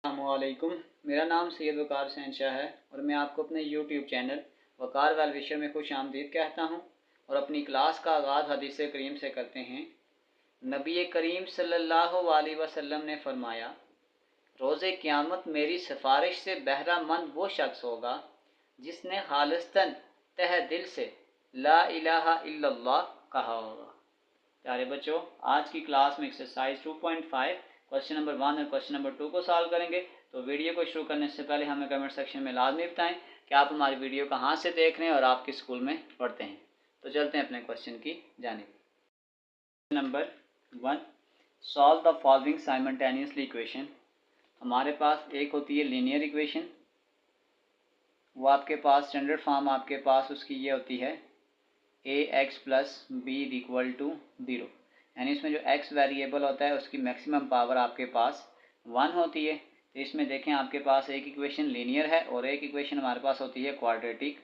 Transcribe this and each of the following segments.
अस्सलामुअलैकुम। मेरा नाम सैयद वकार शहनशाह है और मैं आपको अपने यूट्यूब चैनल वकार वेल विशर में खुश आमदीद कहता हूँ। और अपनी क्लास का आगाज़ हदीस करीम से करते हैं। नबी करीम सल्लल्लाहु अलैहि वसल्लम ने फरमाया, रोज़े क़यामत मेरी सिफारिश से बहरामंद वो शख्स होगा जिसने खालिस्तन तह दिल से ला इलाहा इल्लल्लाह कहा होगा। प्यारे बच्चों, आज की क्लास में एक्सरसाइज 2.5 क्वेश्चन नंबर 1 और क्वेश्चन नंबर 2 को सॉल्व करेंगे। तो वीडियो को शुरू करने से पहले हमें कमेंट सेक्शन में लाजमी बताएं कि आप हमारी वीडियो कहाँ से देख रहे हैं और आप किस स्कूल में पढ़ते हैं। तो चलते हैं अपने क्वेश्चन की जानिब। Number 1, solve the following simultaneously equation. हमारे पास एक होती है लीनियर इक्वेशन, वो आपके पास स्टैंडर्ड फॉर्म आपके पास उसकी ये होती है ax plus B equal to 0, यानी इसमें जो x वेरिएबल होता है उसकी मैक्सिमम पावर आपके पास 1 होती है। तो इसमें देखें आपके पास एक इक्वेशन लीनियर है और एक इक्वेशन हमारे पास होती है क्वाड्रेटिक।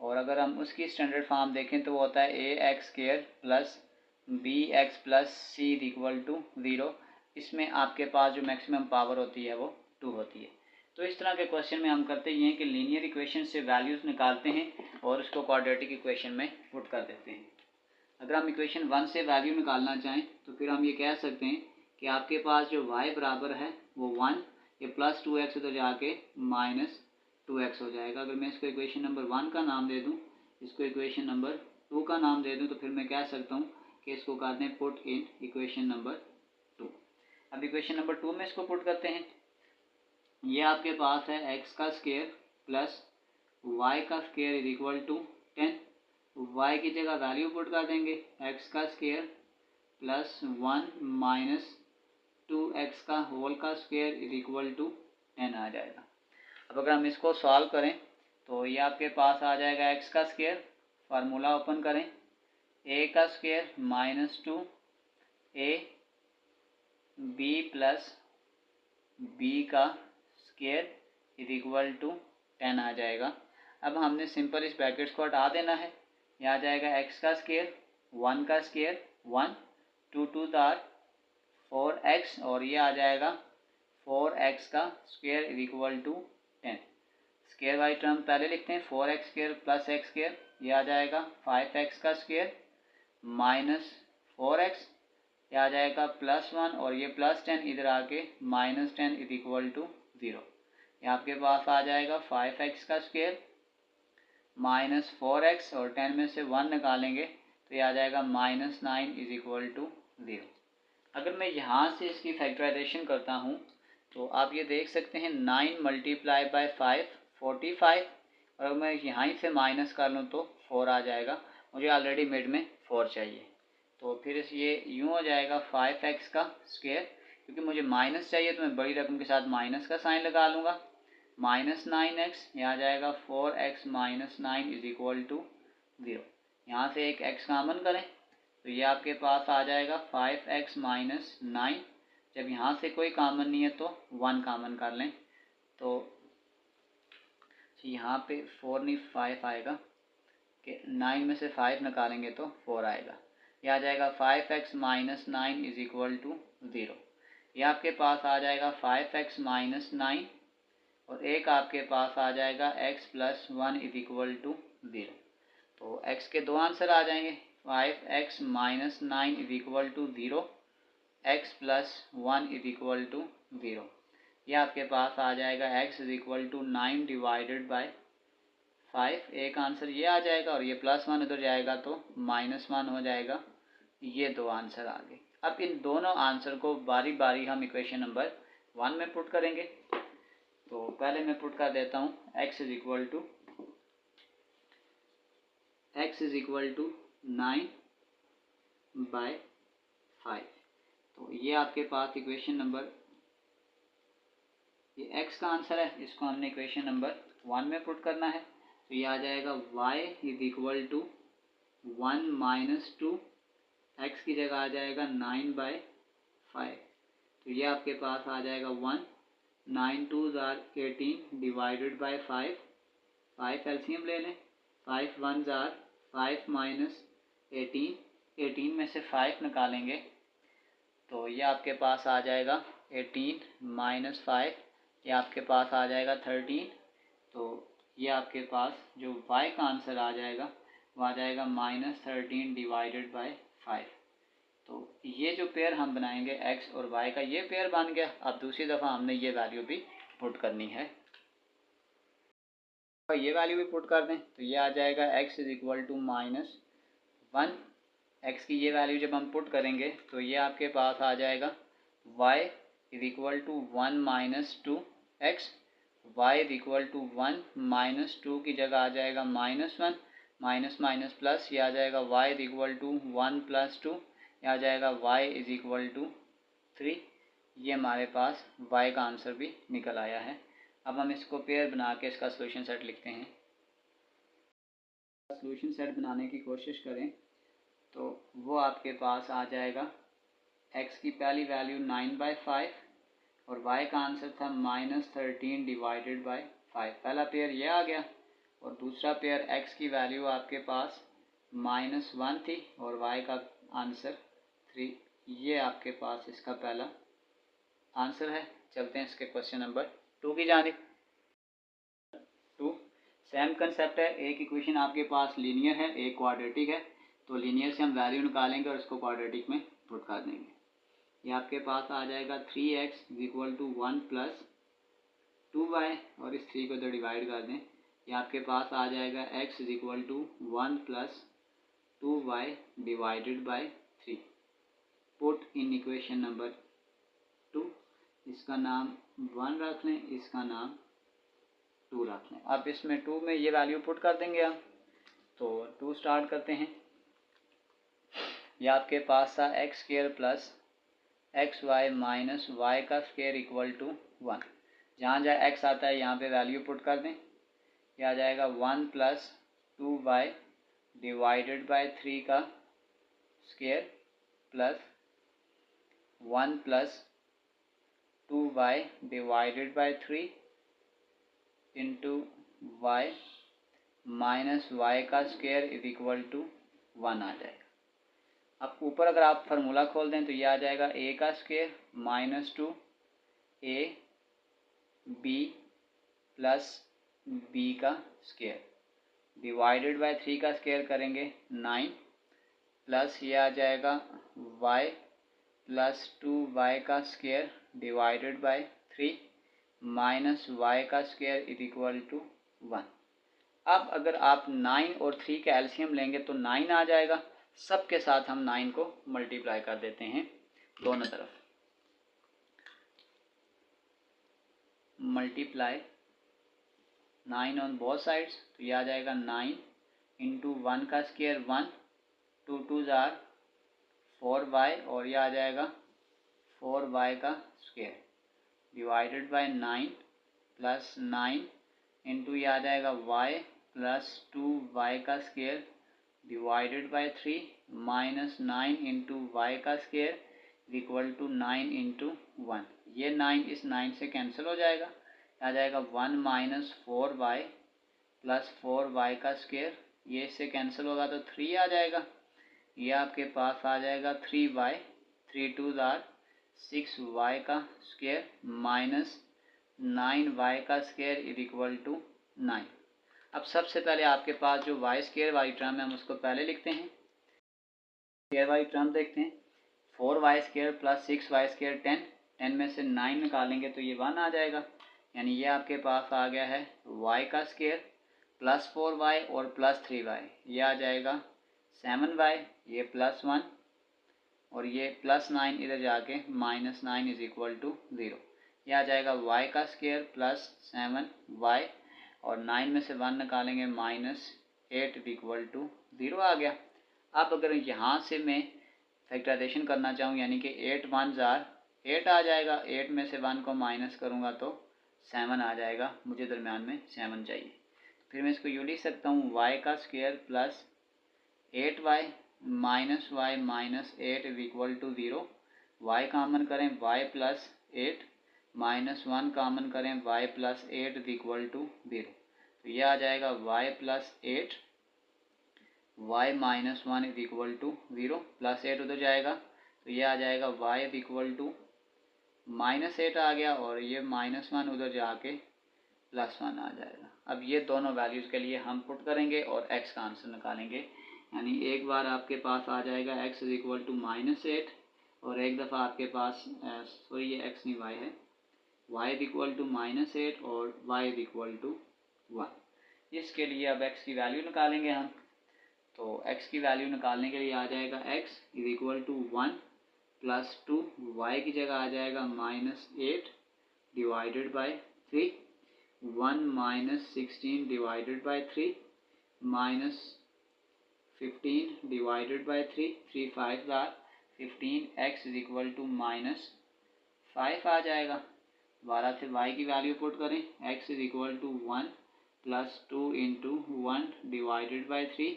और अगर हम उसकी स्टैंडर्ड फॉर्म देखें तो वो होता है ax square plus bx plus C equal to 0। इसमें आपके पास जो मैक्सिमम पावर होती है वो 2 होती है। तो इस तरह के क्वेश्चन में हम करते ये हैं कि लीनियर इक्वेशन से वैल्यूज़ निकालते हैं और उसको क्वाड्रेटिक इक्वेशन में पुट कर देते हैं। अगर हम इक्वेशन 1 से वैल्यू निकालना चाहें तो फिर हम ये कह सकते हैं कि आपके पास जो y बराबर है वो 1, ये प्लस 2x उधर जाके माइनस 2x हो जाएगा। अगर मैं इसको इक्वेशन नंबर 1 का नाम दे दूँ, इसको इक्वेशन नंबर 2 का नाम दे दूँ, तो फिर मैं कह सकता हूँ कि इसको कर दें पुट इन इक्वेशन नंबर 2। अब इक्वेशन नंबर 2 में इसको पुट करते हैं। ये आपके पास है x का स्क्वायर प्लस y का square is equal to 10। y की जगह वैल्यू पुट कर देंगे, x का स्क्वायर प्लस 1 माइनस 2x का होल का स्क्वायर इज इक्वल टू 10 आ जाएगा। अब अगर हम इसको सॉल्व करें तो ये आपके पास आ जाएगा x का स्क्वायर, फार्मूला ओपन करें, a का square minus 2a b plus b का स्क्वायर इज इक्वल टू 10 आ जाएगा। अब हमने सिंपल इस ब्रैकेट्स को हटा देना है। ये आ जाएगा x का स्क्वायर 1 का स्क्वायर 1, 2 2 तार 4x और ये आ जाएगा 4x का square is equal to 10। Square वाली टर्म पहले लिखते हैं, 4x square plus x square, ये आ जाएगा 5x का स्क्वायर माइनस 4x, ये आ जाएगा प्लस 1 और ये प्लस 10 इधर आके माइनस 10 इज इक्वल टू 0। ये आपके पास आ जाएगा 5x का स्क्वायर माइनस 4x और 10 में से 1 निकालेंगे तो ये आ जाएगा माइनस 9 इज इक्वल टू 0। अगर मैं यहाँ से इसकी फैक्टराइजेशन करता हूँ तो आप ये देख सकते हैं 9 मल्टीप्लाई बाय 5 45, और अगर मैं यहाँ ही से माइनस कर लूँ तो 4 आ जाएगा। मुझे ऑलरेडी मिड में 4 चाहिए, तो फिर ये यूँ हो जाएगा 5x का स्क्वायर, क्योंकि मुझे माइनस चाहिए तो मैं बड़ी रकम के साथ माइनस का साइन लगा लूँगा, माइनस 9x, ये आ जाएगा 4x minus 9 is equal to 0। यहाँ से एक x कॉमन करें तो ये आपके पास आ जाएगा 5x माइनस 9। जब यहाँ से कोई कॉमन नहीं है तो 1 कॉमन कर लें, तो यहाँ पे 4 नहीं 5 आएगा, कि 9 में से 5 निकालेंगे तो 4 आएगा। यह आ जाएगा 5x minus 9 is equal to 0। यह आपके पास आ जाएगा 5x माइनस 9 और एक आपके पास आ जाएगा x plus 1 is equal to 0। तो x के दो आंसर आ जाएंगे, 5x minus 9 is equal to 0, x plus 1 is equal to 0। यह आपके पास आ जाएगा x is equal to 9 divided by 5। एक आंसर ये आ जाएगा और ये प्लस 1 उधर जाएगा तो माइनस 1 हो जाएगा। ये दो आंसर आ गए। अब इन दोनों आंसर को बारी बारी हम इक्वेशन नंबर 1 में पुट करेंगे। तो पहले मैं पुट कर देता हूँ x is equal to 9 by 5। तो ये आपके पास इक्वेशन नंबर, ये x का आंसर है, इसको हमने इक्वेशन नंबर 1 में पुट करना है। तो ये आ जाएगा y is equal to 1 minus 2, x की जगह आ जाएगा 9 बाय 5। तो ये आपके पास आ जाएगा 1, 9 2 जार 18 डिवाइडेड बाय 5, 5 एलसीएम ले लें, 5 1 जार 5 माइनस 18, 18 में से 5 निकालेंगे तो ये आपके पास आ जाएगा 18 माइनस 5, ये आपके पास आ जाएगा 13। तो ये आपके पास जो y का आंसर आ जाएगा वो आ जाएगा -13 डिवाइडेड बाय 5। तो ये जो पेयर हम बनाएंगे x और y का, ये पेयर बन गया। अब दूसरी दफ़ा हमने ये वैल्यू भी पुट करनी है, तो ये वैल्यू भी पुट कर दें तो ये आ जाएगा x is equal to -1। x की ये वैल्यू जब हम पुट करेंगे तो ये आपके पास आ जाएगा y is equal to 1 minus 2x, y is equal to 1 minus 2 की जगह आ जाएगा -1, माइनस माइनस प्लस, ये आ जाएगा y is equal to 1 plus 2, ये आ जाएगा y इज इक्वल टू 3। ये हमारे पास y का आंसर भी निकल आया है। अब हम इसको पेयर बना के इसका सोल्यूशन सेट लिखते हैं। सोल्यूशन सेट बनाने की कोशिश करें तो वो आपके पास आ जाएगा x की पहली वैल्यू 9/5 और y का आंसर था -13 डिवाइडेड बाय 5। पहला पेयर ये आ गया और दूसरा पेयर x की वैल्यू आपके पास -1 थी और y का आंसर 3। ये आपके पास इसका पहला आंसर है। चलते हैं इसके क्वेश्चन नंबर 2 की जानिब। 2 सेम कंसेप्ट है। एक इक्वेशन आपके पास लीनियर है, एक क्वाड्रेटिक है, तो लीनियर से हम वैल्यू निकालेंगे और इसको क्वाड्रेटिक में पुट कर देंगे। ये आपके पास आ जाएगा 3x equal to 1 plus 2y और इस 3 को इधर डिवाइड कर दें। ये आपके पास आ जाएगा x is equal to 1 plus 2y divided by 3। Put in equation number 2। इसका नाम 1 रख लें, इसका नाम 2 रख लें। अब इसमें 2 में ये वैल्यू पुट कर देंगे हम। तो 2 स्टार्ट करते हैं। ये आपके पास था x square plus x y minus y का स्क्वायर इक्वल टू 1। जहाँ जहाँ x आता है यहाँ पे वैल्यू पुट कर दें। यह आ जाएगा 1 प्लस 2y डिवाइडेड बाय 3 का square plus 1 plus 2y divided by 3 into y minus y का स्क्वायर इज इक्वल टू 1 आ जाएगा। अब ऊपर अगर आप फार्मूला खोल दें तो यह आ जाएगा a का square minus 2a b plus b का स्क्वायर डिवाइडेड बाय 3 का स्क्वायर करेंगे 9 प्लस ये आ जाएगा y प्लस 2y का square divided by 3 minus y का स्क्वायर इज इक्वल टू 1। अब अगर आप 9 और 3 का एलसीएम लेंगे तो 9 आ जाएगा। सब के साथ हम 9 को मल्टीप्लाई कर देते हैं दोनों तरफ। मल्टीप्लाई 9 ऑन बोथ साइड्स, तो यह आ जाएगा 9 इंटू 1 का स्क्वायर 1, 2 2 जार 4y और यह आ जाएगा 4y का square divided by 9 plus 9 into यह आ जाएगा y प्लस 2y का square divided by 3 minus 9 into y का स्क्वायर इक्वल टू 9 इंटू 1। ये 9 इस 9 से कैंसिल हो जाएगा, आ जाएगा 1 माइनस 4y प्लस 4y का स्क्वायर, ये इससे कैंसिल होगा तो 3 आ जाएगा। ये आपके पास आ जाएगा 3y, 3 2 जार 6y का स्क्वायर माइनस 9y का स्क्वायर इज इक्वल टू 9। अब सबसे पहले आपके पास जो वाई स्क्वायर वाली टर्म है हम उसको पहले लिखते हैं। स्क्वायर वाली टर्म देखते हैं। 4y square plus 6y square 10, 10 में से 9 निकालेंगे तो ये 1 आ जाएगा। यानी ये आपके पास आ गया है y का स्क्वायर प्लस 4y और प्लस 3y, ये आ जाएगा 7y, ये प्लस 1 और ये प्लस 9 इधर जाके माइनस 9 इज इक्वल टू 0। यह आ जाएगा y का स्क्वायर प्लस 7y और 9 में से 1 निकालेंगे माइनस 8 इक्वल टू 0 आ गया। अब अगर यहाँ से मैं फैक्टराइजेशन करना चाहूँ यानी कि 8 1 जार 8 आ जाएगा, 8 में से 1 को माइनस करूँगा तो 7 आ जाएगा, मुझे दरम्यान में 7 चाहिए। फिर मैं इसको यूँ लिख सकता हूँ y का square plus 8y minus y minus 8 equal to 0। y common करें y प्लस 8 माइनस 1 कामन करें y प्लस 8 इक्वल टू 0। तो यह आ जाएगा y plus 8 y minus 1 is equal to 0, plus 8 उधर जाएगा तो यह आ जाएगा y इज इक्वल टू -8 आ गया और ये -1 उधर जाके +1 आ जाएगा। अब ये दोनों वैल्यूज़ के लिए हम पुट करेंगे और x का आंसर निकालेंगे। यानी एक बार आपके पास आ जाएगा x इज इक्वल टू -8 और एक दफ़ा आपके पास सॉरी ये x नहीं y है, y इज इक्वल टू -8 और y इज इक्वल टू 1। इसके लिए अब x की वैल्यू निकालेंगे हम। तो x की वैल्यू निकालने के लिए आ जाएगा x is equal to 1 plus 2, y की जगह आ जाएगा -8 divided by 3, 1 -16 divided by 3 -15 divided by 3, 3 5 are 15, x is equal to -5 आ जाएगा। 12 से y की वैल्यू पुट करें, x is equal to 1 plus 2 into 1 divided by 3,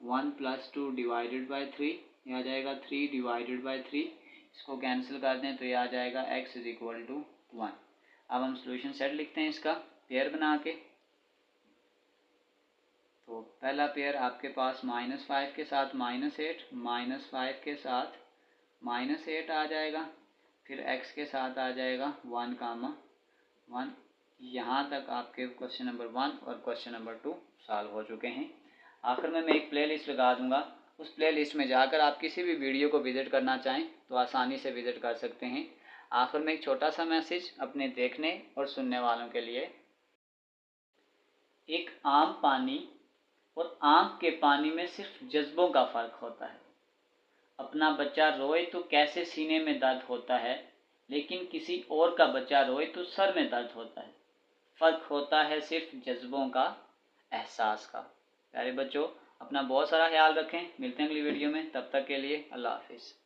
1 plus 2 divided by 3, ये आ जाएगा 3 डिवाइडेड बाई 3, इसको कैंसिल कर दें तो ये आ जाएगा x इज इक्वल टू 1। अब हम सॉल्यूशन सेट लिखते हैं इसका पेयर बना के। तो पहला पेयर आपके पास -5 के साथ -8, -5 के साथ -8 आ जाएगा, फिर x के साथ आ जाएगा 1, यहाँ तक आपके क्वेश्चन नंबर 1 और क्वेश्चन नंबर 2 सॉल्व हो चुके हैं। आखिर में मैं एक प्ले लिस्ट लगा दूंगा, उस प्ले लिस्ट में जाकर आप किसी भी वीडियो को विज़िट करना चाहें तो आसानी से विज़िट कर सकते हैं। आखिर में एक छोटा सा मैसेज अपने देखने और सुनने वालों के लिए, एक आम पानी और आँख के पानी में सिर्फ जज्बों का फ़र्क होता है। अपना बच्चा रोए तो कैसे सीने में दर्द होता है, लेकिन किसी और का बच्चा रोए तो सर में दर्द होता है। फ़र्क होता है सिर्फ जज्बों का, एहसास का। प्यारे बच्चों, अपना बहुत सारा ख्याल रखें। मिलते हैं अगली वीडियो में, तब तक के लिए अल्लाह हाफिज़।